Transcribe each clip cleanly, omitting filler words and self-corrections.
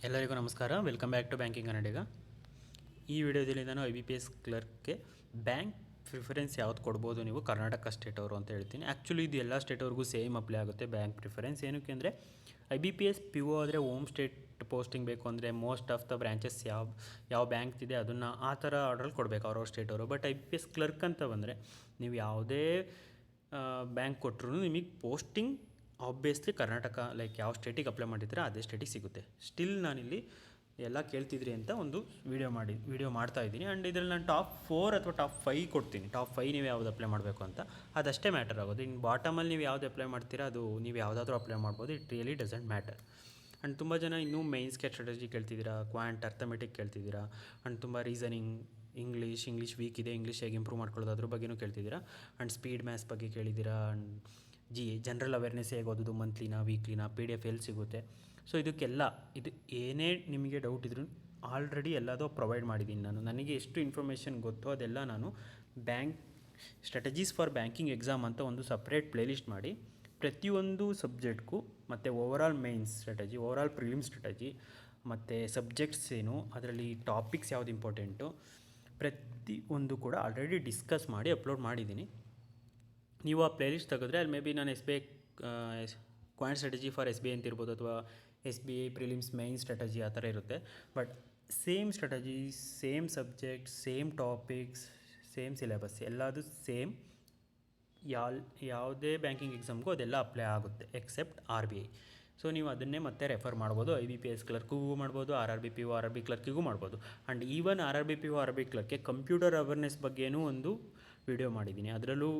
ಎಲ್ಲರಿಗೂ ನಮಸ್ಕಾರ. Welcome back to banking ಕನ್ನಡಿಗ. ಈ ವಿಡಿಯೋದಲ್ಲಿ ನಾನು IBPS ಕ್ಲರ್ಕ್ಗೆ ಬ್ಯಾಂಕ್ ಪ್ರಿಫರೆನ್ಸ್ ಯಾವ್ದು ಕೊಡ್ಬೋದು ನೀವು ಕರ್ನಾಟಕ ಸ್ಟೇಟ್ ಅವರು ಅಂತ ಹೇಳ್ತೀನಿ. ಆ್ಯಕ್ಚುಲಿ ಇದು ಎಲ್ಲ ಸ್ಟೇಟವ್ರಿಗೂ ಸೇಮ್ ಅಪ್ಲೈ ಆಗುತ್ತೆ ಬ್ಯಾಂಕ್ ಪ್ರಿಫರೆನ್ಸ್. ಏನಕ್ಕೆ ಅಂದರೆ IBPS PO ಆದರೆ ಹೋಮ್ ಸ್ಟೇಟ್ ಪೋಸ್ಟಿಂಗ್ ಬೇಕು ಅಂದರೆ ಮೋಸ್ಟ್ ಆಫ್ ದ ಬ್ರಾಂಚಸ್ ಯಾವ ಬ್ಯಾಂಕ್ ಇದೆ ಅದನ್ನು ಆ ಥರ ಆರ್ಡ್ರಲ್ಲಿ ಕೊಡಬೇಕು ಅವ್ರವ್ರ ಸ್ಟೇಟವರು. ಬಟ್ IBPS ಕ್ಲರ್ಕ್ ಅಂತ ಬಂದರೆ ನೀವು ಯಾವುದೇ ಬ್ಯಾಂಕ್ ಕೊಟ್ಟರು ನಿಮಗೆ ಪೋಸ್ಟಿಂಗ್ ಆಬ್ವಿಯಸ್ಲಿ ಕರ್ನಾಟಕ, ಲೈಕ್ ಯಾವ ಸ್ಟೇಟಿಗೆ ಅಪ್ಲೈ ಮಾಡಿದ್ರೆ ಅದೇ ಸ್ಟೇಟಿಗೆ ಸಿಗುತ್ತೆ. ಸ್ಟಿಲ್ ನಾನಿಲ್ಲಿ ಎಲ್ಲ ಕೇಳ್ತಿದ್ರಿ ಅಂತ ಒಂದು ವಿಡಿಯೋ ಮಾಡ್ತಾಯಿದ್ದೀನಿ. ಆ್ಯಂಡ್ ಇದರಲ್ಲಿ ನಾನು ಟಾಪ್ 4 ಅಥವಾ ಟಾಪ್ 5 ಕೊಡ್ತೀನಿ. ಟಾಪ್ 5 ನೀವು ಯಾವುದು ಅಪ್ಲೈ ಮಾಡಬೇಕು ಅಂತ ಅದಷ್ಟೇ ಮ್ಯಾಟರ್ ಆಗೋದು. ಇನ್ನು ಬಾಟಮಲ್ಲಿ ನೀವು ಯಾವುದು ಅಪ್ಲೈ ಮಾಡ್ತೀರಾ ಅದು ನೀವು ಯಾವುದಾದ್ರೂ ಅಪ್ಲೈ ಮಾಡ್ಬೋದು. It really doesn't matter. And ತುಂಬ ಜನ ಇನ್ನೂ ಮೈನ್ಸ್ ಸ್ಟ್ರಾಟಜಿ ಕೇಳ್ತಿದ್ದೀರಾ, ಕ್ವಾಂಟ್ ಅರ್ಥಮೆಟಿಕ್ ಕೇಳ್ತಿದ್ದೀರಾ, ಆ್ಯಂಡ್ ತುಂಬ ರೀಸನಿಂಗ್, ಇಂಗ್ಲೀಷ್ ವೀಕ್ ಇದೆ, ಇಂಗ್ಲೀಷ್ ಹೇಗೆ ಇಂಪ್ರೂವ್ ಮಾಡ್ಕೊಳ್ಳೋದು ಅದ್ರ ಬಗ್ಗೆಯೂ ಕೇಳ್ತಿದ್ದೀರಾ. ಆ್ಯಂಡ್ ಸ್ಪೀಡ್ ಮ್ಯಾಥ್ಸ್ ಬಗ್ಗೆ ಕೇಳಿದ್ದೀರಾ. ಆ್ಯಂಡ್ ಜನರಲ್ ಅವೇರ್ನೆಸ್ ಹೇಗೆ ಓದೋದು, ಮಂತ್ಲಿನ ವೀಕ್ಲಿನ PDF ಎಲ್ಲಿ ಸಿಗುತ್ತೆ. ಸೊ ಇದಕ್ಕೆಲ್ಲ ಇದು ಏನೇ ನಿಮಗೆ ಡೌಟ್ ಇದ್ರೂ ಆಲ್ರೆಡಿ ಎಲ್ಲದೂ ಪ್ರೊವೈಡ್ ಮಾಡಿದ್ದೀನಿ ನಾನು. ನನಗೆ ಎಷ್ಟು ಇನ್ಫಾರ್ಮೇಷನ್ ಗೊತ್ತೋ ಅದೆಲ್ಲ ನಾನು bank strategies for banking exam ಅಂತ ಒಂದು ಸಪ್ರೇಟ್ ಪ್ಲೇಲಿಸ್ಟ್ ಮಾಡಿ ಪ್ರತಿಯೊಂದು ಸಬ್ಜೆಕ್ಟ್ಗೂ ಮತ್ತು overall mains strategy, overall prelim strategy ಮತ್ತು ಸಬ್ಜೆಕ್ಟ್ಸ್ ಏನು, ಅದರಲ್ಲಿ ಟಾಪಿಕ್ಸ್ ಯಾವುದು ಇಂಪಾರ್ಟೆಂಟು ಪ್ರತಿಯೊಂದು ಕೂಡ ಆಲ್ರೆಡಿ ಡಿಸ್ಕಸ್ ಮಾಡಿ ಅಪ್ಲೋಡ್ ಮಾಡಿದ್ದೀನಿ. ನೀವು ಆ ಪ್ಲೇಲಿಸ್ಟ್ ತೆಗೆದ್ರೆ ಅಲ್ಲಿ ಮೇ ಬಿ ನಾನು SBI ಕ್ವಾಂಟ್ ಸ್ಟ್ರಾಟಜಿ ಫಾರ್ SBI ಅಂತ ಇರ್ಬೋದು, ಅಥವಾ SBI ಪ್ರಿಲಿಮ್ಸ್ ಮೈನ್ ಸ್ಟ್ರಾಟಜಿ ಆ ಥರ ಇರುತ್ತೆ. But same strategy, same subject, same topics, same syllabus, ಎಲ್ಲದು ಸೇಮ್. ಯಾವುದೇ ಬ್ಯಾಂಕಿಂಗ್ ಎಕ್ಸಾಮ್ಗೂ ಅದೆಲ್ಲ ಅಪ್ಲೈ ಆಗುತ್ತೆ ಎಕ್ಸೆಪ್ಟ್ RBI. ಸೊ ನೀವು ಅದನ್ನೇ ಮತ್ತೆ ರೆಫರ್ ಮಾಡ್ಬೋದು. IBPS ಕ್ಲರ್ಕಿಗೂ ಮಾಡ್ಬೋದು, RRB PO RRB ಕ್ಲರ್ಕಿಗೂ ಮಾಡ್ಬೋದು. And even RRB PO RRB ಕ್ಲರ್ಕ್ಗೆ ಕಂಪ್ಯೂಟರ್ ಅವೇರ್ನೆಸ್ ಬಗ್ಗೆಯೂ ಒಂದು ವಿಡಿಯೋ ಮಾಡಿದ್ದೀನಿ. ಅದರಲ್ಲೂ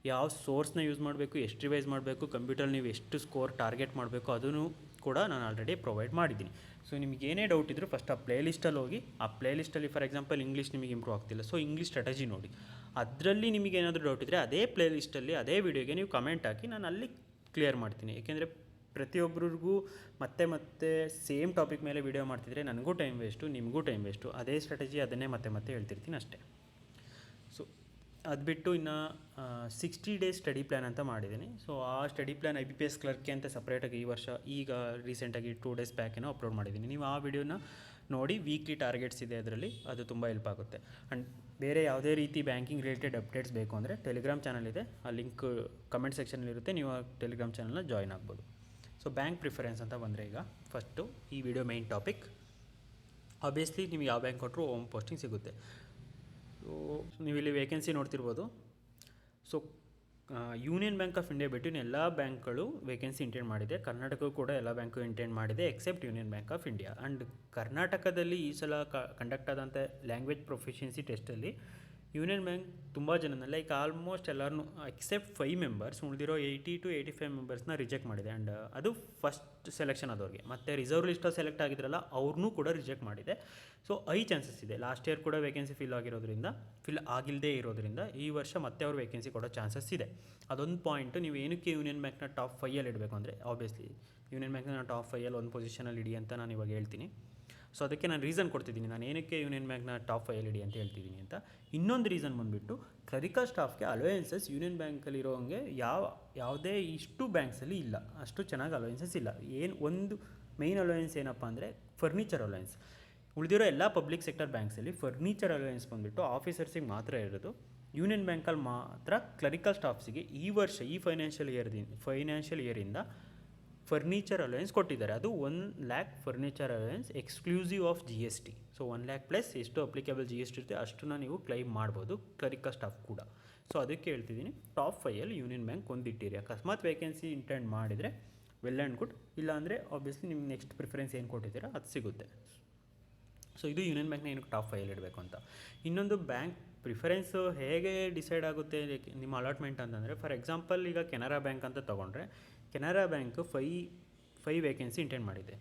ಯಾವ ಸೋರ್ಸ್ನ ಯೂಸ್ ಮಾಡಬೇಕು, ಎಷ್ಟು ರಿವೈಸ್ ಮಾಡಬೇಕು, ಕಂಪ್ಯೂಟರ್ ನೀವು ಎಷ್ಟು ಸ್ಕೋರ್ ಟಾರ್ಗೆಟ್ ಮಾಡಬೇಕು ಅದನ್ನು ಕೂಡ ನಾನು ಆಲ್ರೆಡಿ ಪ್ರೊವೈಡ್ ಮಾಡಿದ್ದೀನಿ. ಸೊ ನಿಮಗೆ ಏನೇ ಡೌಟ್ ಇದ್ದರೂ ಫಸ್ಟ್ ಆ ಪ್ಲೇಲಿಸ್ಟಲ್ಲಿ ಹೋಗಿ, ಆ ಪ್ಲೇಲಿಸ್ಟಲ್ಲಿ ಫಾರ್ ಎಕ್ಸಾಂಪಲ್ ಇಂಗ್ಲೀಷ್ ನಿಮಗೆ ಇಂಪ್ರೂವ್ ಆಗ್ತಿಲ್ಲ, ಸೊ ಇಂಗ್ಲೀಷ್ ಸ್ಟ್ರಾಟಜಿ ನೋಡಿ. ಅದರಲ್ಲಿ ನಿಮಗೆ ಏನಾದರೂ ಡೌಟ್ ಇದ್ದರೆ ಅದೇ ಪ್ಲೇಲಿಸ್ಟಲ್ಲಿ ಅದೇ ವಿಡಿಯೋಗೆ ನೀವು ಕಮೆಂಟ್ ಹಾಕಿ ನಾನು ಅಲ್ಲಿ ಕ್ಲಿಯರ್ ಮಾಡ್ತೀನಿ. ಏಕೆಂದರೆ ಪ್ರತಿಯೊಬ್ಬರಿಗೂ ಮತ್ತೆ ಸೇಮ್ ಟಾಪಿಕ್ ಮೇಲೆ ವಿಡಿಯೋ ಮಾಡ್ತಿದ್ರೆ ನನಗೂ ಟೈಮ್ ವೇಸ್ಟು, ನಿಮಗೂ ಟೈಮ್ ವೇಸ್ಟು. ಅದೇ ಸ್ಟ್ರಾಟಜಿ ಅದನ್ನೇ ಮತ್ತೆ ಹೇಳ್ತಿರ್ತೀನಿ ಅಷ್ಟೇ. ಸೊ ಅದು ಬಿಟ್ಟು ಇನ್ನು 60 ಡೇಸ್ ಸ್ಟಡಿ ಪ್ಲ್ಯಾನ್ ಅಂತ ಮಾಡಿದ್ದೀನಿ. ಸೊ ಆ ಸ್ಟಡಿ ಪ್ಲ್ಯಾನ್ IBPS ಕ್ಲರ್ಕ್ಗೆ ಅಂತ ಸಪ್ರೇಟಾಗಿ ಈ ವರ್ಷ ಈಗ ರೀಸೆಂಟಾಗಿ 2 ಡೇಸ್ ಬ್ಯಾಕೇನೋ ಅಪ್ಲೋಡ್ ಮಾಡಿದ್ದೀನಿ. ನೀವು ಆ ವಿಡಿಯೋನ ನೋಡಿ, ವೀಕ್ಲಿ ಟಾರ್ಗೆಟ್ಸ್ ಇದೆ ಅದರಲ್ಲಿ, ಅದು ತುಂಬ ಹೆಲ್ಪ್ ಆಗುತ್ತೆ. ಆ್ಯಂಡ್ ಬೇರೆ ಯಾವುದೇ ರೀತಿ ಬ್ಯಾಂಕಿಂಗ್ ರಿಲೇಟೆಡ್ ಅಪ್ಡೇಟ್ಸ್ ಬೇಕು ಅಂದರೆ ಟೆಲಿಗ್ರಾಮ್ ಚಾನಲ್ ಇದೆ, ಆ ಲಿಂಕ್ ಕಮೆಂಟ್ ಸೆಕ್ಷನಲ್ಲಿರುತ್ತೆ, ನೀವು ಆ ಟೆಲಿಗ್ರಾಮ್ ಚಾನಲ್ನ ಜಾಯ್ನ್ ಆಗ್ಬೋದು. ಸೊ ಬ್ಯಾಂಕ್ ಪ್ರಿಫರೆನ್ಸ್ ಅಂತ ಬಂದರೆ ಈಗ ಫಸ್ಟು ಈ ವಿಡಿಯೋ ಮೈನ್ ಟಾಪಿಕ್. ಆಬ್ವಿಯಸ್ಲಿ ನೀವು ಯಾವ ಬ್ಯಾಂಕ್ ಕೊಟ್ಟರು ಹೋಮ್ ಪೋಸ್ಟಿಂಗ್ ಸಿಗುತ್ತೆ. ಸೊ ನೀವು ಇಲ್ಲಿ ವೇಕೆನ್ಸಿ ನೋಡ್ತಿರ್ಬೋದು. So union bank of India ಬಿಟ್ಟು ಎಲ್ಲ ಬ್ಯಾಂಕ್ಗಳು ವೇಕೆನ್ಸಿ ಇಂಟೆಂಡ್ ಮಾಡಿದೆ. ಕರ್ನಾಟಕಕ್ಕೂ ಕೂಡ ಎಲ್ಲ ಬ್ಯಾಂಕು ಇಂಟೆಂಡ್ ಮಾಡಿದೆ except union bank of India. And ಕರ್ನಾಟಕದಲ್ಲಿ ಈ ಸಲ ಕಂಡಕ್ಟ್ ಆದಂಥ ಲ್ಯಾಂಗ್ವೇಜ್ ಪ್ರೊಫಿಷಿಯನ್ಸಿ ಟೆಸ್ಟಲ್ಲಿ ಯೂನಿಯನ್ ಬ್ಯಾಂಕ್ ತುಂಬ ಜನ, ಲೈಕ್ ಆಲ್ಮೋಸ್ಟ್ ಎಲ್ಲರೂ ಎಕ್ಸೆಪ್ಟ್ 5 ಮೆಂಬರ್ಸ್, ಉಳಿದಿರೋ 80 to 85 ಮೆಂಬರ್ಸ್ನ ರಿಜೆಕ್ಟ್ ಮಾಡಿದೆ. ಆ್ಯಂಡ್ ಅದು ಫಸ್ಟ್ ಸೆಲೆಕ್ಷನ್ ಆದವ್ರಿಗೆ. ಮತ್ತು ರಿಸರ್ವ್ ಲಿಸ್ಟಲ್ಲಿ ಸೆಲೆಕ್ಟ್ ಆಗಿದ್ರಲ್ಲ ಅವ್ರನ್ನೂ ಕೂಡ ರಿಜೆಕ್ಟ್ ಮಾಡಿದೆ. ಸೊ ಚಾನ್ಸಸ್ ಇದೆ. ಲಾಸ್ಟ್ ಇಯರ್ ಕೂಡ ವೇಕೆನ್ಸಿ ಫಿಲ್ ಆಗಿಲ್ಲದೇ ಇರೋದ್ರಿಂದ ಈ ವರ್ಷ ಮತ್ತೆ ಅವ್ರು ವೇಕೆನ್ಸಿ ಕೊಡೋ ಚಾನ್ಸಸ್ ಇದೆ. ಅದೊಂದು ಪಾಯಿಂಟು. ನೀವು ಏನಕ್ಕೆ ಯೂನಿಯನ್ ಬ್ಯಾಂಕ್ನ ಟಾಪ್ 5 ಇಡಬೇಕು ಅಂದರೆ ಆಬ್ವಿಯಸ್ಲಿ ಯೂನಿಯನ್ ಬ್ಯಾಂಕ್ನ ಟಾಪ್ 5 ಒಂದು ಪೊಸಿಷನಲ್ಲಿ ಇಡಿ ಅಂತ ನಾನು ಇವಾಗ ಹೇಳ್ತೀನಿ. ಸೊ ಅದಕ್ಕೆ ನಾನು ರೀಸನ್ ಕೊಡ್ತಿದ್ದೀನಿ, ನಾನು ಏನಕ್ಕೆ ಯೂನಿಯನ್ ಬ್ಯಾಂಕ್ನ ಟಾಪ್ 5 ಇಡಿ ಅಂತ ಹೇಳ್ತಿದ್ದೀನಿ ಅಂತ. ಇನ್ನೊಂದು ರೀಸನ್ ಬಂದುಬಿಟ್ಟು ಕ್ಲರಿಕಲ್ ಸ್ಟಾಫ್ಗೆ ಅಲೋಯೆನ್ಸಸ್ ಯೂನಿಯನ್ ಬ್ಯಾಂಕಲ್ಲಿರೋ ಹಂಗೆ ಯಾವುದೇ ಇಷ್ಟು ಬ್ಯಾಂಕ್ಸಲ್ಲಿ ಇಲ್ಲ, ಅಷ್ಟು ಚೆನ್ನಾಗಿ ಅಲೋಯೆನ್ಸಸ್ ಇಲ್ಲ. ಒಂದು ಮೈನ್ ಅಲೋಯೆನ್ಸ್ ಏನಪ್ಪ ಅಂದರೆ ಫರ್ನಿಚರ್ ಅಲೋಯೆನ್ಸ್. ಉಳಿದಿರೋ ಎಲ್ಲ ಪಬ್ಲಿಕ್ ಸೆಕ್ಟರ್ ಬ್ಯಾಂಕ್ಸಲ್ಲಿ ಫರ್ನಿಚರ್ ಅಲೋಯೆನ್ಸ್ ಬಂದುಬಿಟ್ಟು ಆಫೀಸರ್ಸಿಗೆ ಮಾತ್ರ ಇರೋದು. ಯೂನಿಯನ್ ಬ್ಯಾಂಕಲ್ಲಿ ಮಾತ್ರ ಕ್ಲರಿಕಲ್ ಸ್ಟಾಫ್ಸಿಗೆ ಈ ವರ್ಷ ಈ ಫೈನಾನ್ಷಿಯಲ್ ಇಯರಿಂದ ಫರ್ನಿಚರ್ ಅಲೋಯೆನ್ಸ್ ಕೊಟ್ಟಿದ್ದಾರೆ. ಅದು 1 lakh furniture allowance exclusive of GST. So 1 lakh plus ಎಷ್ಟು ಅಪ್ಲಿಕೇಬಲ್ GST ಇರುತ್ತೆ ಅಷ್ಟನ್ನು ನೀವು ಕ್ಲೈಮ್ ಮಾಡ್ಬೋದು ಕ್ಲರಿಕಲ್ ಸ್ಟಾಫ್ ಕೂಡ. ಸೊ ಅದಕ್ಕೆ ಹೇಳ್ತಿದ್ದೀನಿ ಟಾಪ್ 5 ಯೂನಿಯನ್ ಬ್ಯಾಂಕ್ ಒಂದಿಟ್ಟಿರಿ. ಅಕಸ್ಮಾತ್ ವೇಕೆನ್ಸಿ ಇಂಟೆಂಡ್ ಮಾಡಿದರೆ ವೆಲ್ ಆ್ಯಂಡ್ ಗುಡ್, ಇಲ್ಲಾಂದರೆ ಆಬ್ವಿಯಸ್ಲಿ ನಿಮ್ಗೆ ನೆಕ್ಸ್ಟ್ ಪ್ರಿಫರೆನ್ಸ್ ಏನು ಕೊಟ್ಟಿದ್ದೀರಾ ಅದು ಸಿಗುತ್ತೆ. ಸೊ ಇದು ಯೂನಿಯನ್ ಬ್ಯಾಂಕ್ನ ಏನಕ್ಕೆ ಟಾಪ್ 5 ಇಡಬೇಕು ಅಂತ. ಇನ್ನೊಂದು ಬ್ಯಾಂಕ್ ಪ್ರಿಫರೆನ್ಸು ಹೇಗೆ ಡಿಸೈಡ್ ಆಗುತ್ತೆ ನಿಮ್ಮ ಅಲಾಟ್ಮೆಂಟ್ ಅಂತಂದರೆ, ಫಾರ್ ಎಕ್ಸಾಂಪಲ್ ಈಗ ಕೆನರಾ ಬ್ಯಾಂಕ್ ಅಂತ ತೊಗೊಂಡ್ರೆ, ಕೆನರಾ ಬ್ಯಾಂಕು 5 ವೇಕೆನ್ಸಿ ಇಂಟೆಂಡ್ ಮಾಡಿದೆ.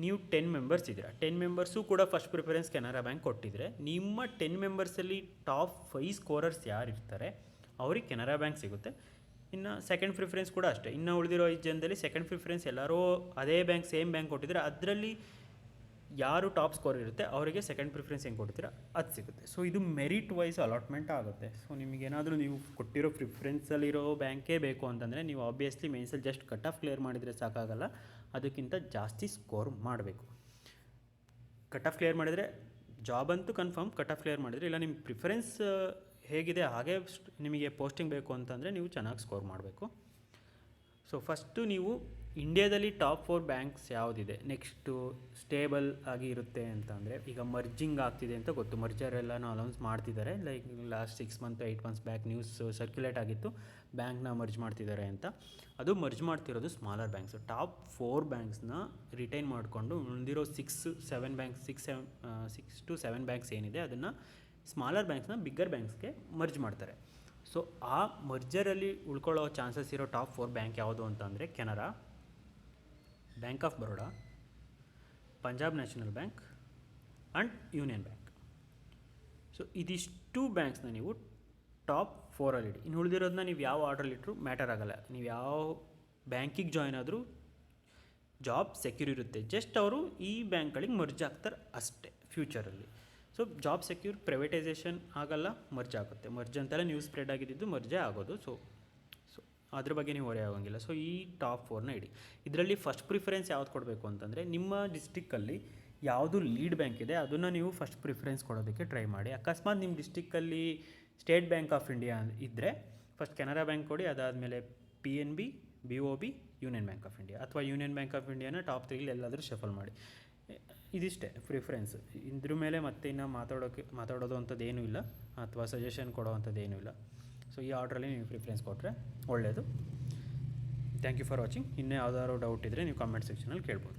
ನೀವು 10 ಮೆಂಬರ್ಸ್ ಇದ್ದೀರಾ, 10 ಮೆಂಬರ್ಸು ಕೂಡ ಫಸ್ಟ್ ಪ್ರಿಫರೆನ್ಸ್ ಕೆನರಾ ಬ್ಯಾಂಕ್ ಕೊಟ್ಟಿದ್ರೆ, ನಿಮ್ಮ 10 ಮೆಂಬರ್ಸಲ್ಲಿ ಟಾಪ್ 5 ಸ್ಕೋರರ್ಸ್ ಯಾರು ಇರ್ತಾರೆ ಅವ್ರಿಗೆ ಕೆನರಾ ಬ್ಯಾಂಕ್ ಸಿಗುತ್ತೆ. ಇನ್ನು ಸೆಕೆಂಡ್ ಪ್ರಿಫರೆನ್ಸ್ ಕೂಡ ಅಷ್ಟೇ. ಇನ್ನು ಉಳಿದಿರೋ 5 ಜನದಲ್ಲಿ ಸೆಕೆಂಡ್ ಪ್ರಿಫರೆನ್ಸ್ ಎಲ್ಲರೂ ಅದೇ ಬ್ಯಾಂಕ್ ಸೇಮ್ ಬ್ಯಾಂಕ್ ಕೊಟ್ಟಿದ್ರೆ ಅದರಲ್ಲಿ ಯಾರು ಟಾಪ್ ಸ್ಕೋರ್ ಇರುತ್ತೆ ಅವರಿಗೆ ಸೆಕೆಂಡ್ ಪ್ರಿಫರೆನ್ಸ್ ಹೆಂಗೆ ಕೊಡ್ತೀರಾ ಅದು ಸಿಗುತ್ತೆ. ಸೊ ಇದು ಮೆರಿಟ್ ವೈಸ್ ಅಲಾಟ್ಮೆಂಟ್ ಆಗುತ್ತೆ. ಸೊ ನಿಮಗೇನಾದರೂ ನೀವು ಕೊಟ್ಟಿರೋ ಪ್ರಿಫರೆನ್ಸಲ್ಲಿರೋ ಬ್ಯಾಂಕೇ ಬೇಕು ಅಂತಂದರೆ ನೀವು ಆಬ್ವಿಯಸ್ಲಿ ಮೇನ್ಸಲ್ಲಿ ಜಸ್ಟ್ ಕಟ್ ಆಫ್ ಕ್ಲಿಯರ್ ಮಾಡಿದರೆ ಸಾಕಾಗಲ್ಲ, ಅದಕ್ಕಿಂತ ಜಾಸ್ತಿ ಸ್ಕೋರ್ ಮಾಡಬೇಕು. ಕಟ್ ಆಫ್ ಕ್ಲಿಯರ್ ಮಾಡಿದರೆ ಜಾಬ್ ಅಂತೂ ಕನ್ಫರ್ಮ್, ಕಟ್ ಆಫ್ ಕ್ಲಿಯರ್ ಮಾಡಿದರೆ ಇಲ್ಲ ನಿಮ್ಮ ಪ್ರಿಫರೆನ್ಸ್ ಹೇಗಿದೆ ಹಾಗೆ ನಿಮಗೆ ಪೋಸ್ಟಿಂಗ್ ಬೇಕು ಅಂತಂದರೆ ನೀವು ಚೆನ್ನಾಗಿ ಸ್ಕೋರ್ ಮಾಡಬೇಕು. ಸೊ ಫಸ್ಟು ನೀವು ಇಂಡಿಯಾದಲ್ಲಿ ಟಾಪ್ 4 ಬ್ಯಾಂಕ್ಸ್ ಯಾವುದಿದೆ, ನೆಕ್ಸ್ಟು ಸ್ಟೇಬಲ್ ಆಗಿ ಇರುತ್ತೆ ಅಂತಂದರೆ ಈಗ ಮರ್ಜಿಂಗ್ ಆಗ್ತಿದೆ ಅಂತ ಗೊತ್ತು, ಮರ್ಜರ್ ಎಲ್ಲನೂ ಅನೌನ್ಸ್ ಮಾಡ್ತಿದ್ದಾರೆ. Like last 6 month 8 months back news circulate ಆಗಿತ್ತು, ಬ್ಯಾಂಕ್ನ ಮರ್ಜ್ ಮಾಡ್ತಿದ್ದಾರೆ ಅಂತ. ಅದು ಮರ್ಜ್ ಮಾಡ್ತಿರೋದು ಸ್ಮಾಲರ್ ಬ್ಯಾಂಕ್ಸ್. ಟಾಪ್ 4 ಬ್ಯಾಂಕ್ಸ್ನ ರಿಟೈನ್ ಮಾಡಿಕೊಂಡು ಉಳಿದಿರೋ 6 to 7 ಬ್ಯಾಂಕ್ಸ್ ಏನಿದೆ ಅದನ್ನು ಸ್ಮಾಲರ್ ಬ್ಯಾಂಕ್ಸ್ನ ಬಿಗ್ಗರ್ ಬ್ಯಾಂಕ್ಸ್ಗೆ ಮರ್ಜ್ ಮಾಡ್ತಾರೆ. ಸೊ ಆ ಮರ್ಜರಲ್ಲಿ ಉಳ್ಕೊಳ್ಳೋ ಚಾನ್ಸಸ್ ಇರೋ ಟಾಪ್ 4 ಬ್ಯಾಂಕ್ ಯಾವುದು ಅಂತಂದರೆ Canara, bank of Baroda, Punjab national bank and union bank. So ಇದಿಷ್ಟು ಬ್ಯಾಂಕ್ಸ್ನ ನೀವು ಟಾಪ್ 4ಅಲ್ಲಿ ಇಡಿ. ಇನ್ನು ಉಳಿದಿರೋದನ್ನ ನೀವು ಯಾವ ಆರ್ಡ್ರಲ್ಲಿಟ್ಟರು ಮ್ಯಾಟರ್ ಆಗೋಲ್ಲ. ನೀವು ಯಾವ ಬ್ಯಾಂಕಿಗೆ ಜಾಯ್ನ್ ಆದರೂ ಜಾಬ್ ಸೆಕ್ಯೂರ್ ಇರುತ್ತೆ. ಜಸ್ಟ್ ಅವರು ಈ ಬ್ಯಾಂಕ್ಗಳಿಗೆ ಮರ್ಜ್ ಆಗ್ತಾರೆ ಅಷ್ಟೇ ಫ್ಯೂಚರಲ್ಲಿ. ಸೊ ಜಾಬ್ ಸೆಕ್ಯೂರ್, ಪ್ರೈವೇಟೈಸೇಷನ್ ಆಗಲ್ಲ, ಮರ್ಜ್ ಆಗುತ್ತೆ. ಮರ್ಜ್ ಅಂತೆಲ್ಲ ನ್ಯೂಸ್ ಸ್ಪ್ರೆಡ್ ಆಗಿದ್ದು ಮರ್ಜೇ ಆಗೋದು. ಸೊ ಅದ್ರ ಬಗ್ಗೆ ನೀವು ಹೊರೆ ಆಗೋಂಗಿಲ್ಲ. ಸೊ ಈ ಟಾಪ್ 4ನ ಇಡಿ. ಇದರಲ್ಲಿ ಫಸ್ಟ್ ಪ್ರಿಫರೆನ್ಸ್ ಯಾವ್ದು ಕೊಡಬೇಕು ಅಂತಂದರೆ ನಿಮ್ಮ ಡಿಸ್ಟಿಕ್ಕಲ್ಲಿ ಯಾವುದು ಲೀಡ್ ಬ್ಯಾಂಕ್ ಇದೆ ಅದನ್ನು ನೀವು ಫಸ್ಟ್ ಪ್ರಿಫರೆನ್ಸ್ ಕೊಡೋದಕ್ಕೆ ಟ್ರೈ ಮಾಡಿ. ಅಕಸ್ಮಾತ್ ನಿಮ್ಮ ಡಿಸ್ಟಿಕ್ಕಲ್ಲಿ ಸ್ಟೇಟ್ ಬ್ಯಾಂಕ್ ಆಫ್ ಇಂಡಿಯಾ ಇದ್ದರೆ ಫಸ್ಟ್ ಕೆನರಾ ಬ್ಯಾಂಕ್ ಕೊಡಿ, ಅದಾದಮೇಲೆ PNB, BOB, union bank of India, ಅಥವಾ ಯೂನಿಯನ್ ಬ್ಯಾಂಕ್ ಆಫ್ ಇಂಡಿಯಾನ ಟಾಪ್ 3 ಎಲ್ಲಾದರೂ ಶಫಲ್ ಮಾಡಿ. ಇದಿಷ್ಟೇ ಪ್ರಿಫರೆನ್ಸ್. ಇದ್ರ ಮೇಲೆ ಮತ್ತೆ ಇನ್ನು ಮಾತಾಡೋದು ಅಂಥದ್ದು ಏನೂ ಇಲ್ಲ, ಅಥವಾ ಸಜೆಷನ್ ಕೊಡೋ ಅಂಥದ್ದು ಏನೂ ಇಲ್ಲ. ಸೊ ಈ ಆರ್ಡ್ರಲ್ಲಿ ನೀವು ಪ್ರಿಫರೆನ್ಸ್ ಕೊಟ್ಟರೆ ಒಳ್ಳೆಯದು. Thank you for watching. ಇನ್ನೂ ಯಾವ್ದಾದ್ರು ಡೌಟ್ ಇದ್ದರೆ ನೀವು ಕಾಮೆಂಟ್ ಸೆಕ್ಷನಲ್ಲಿ ಕೇಳ್ಬೋದು.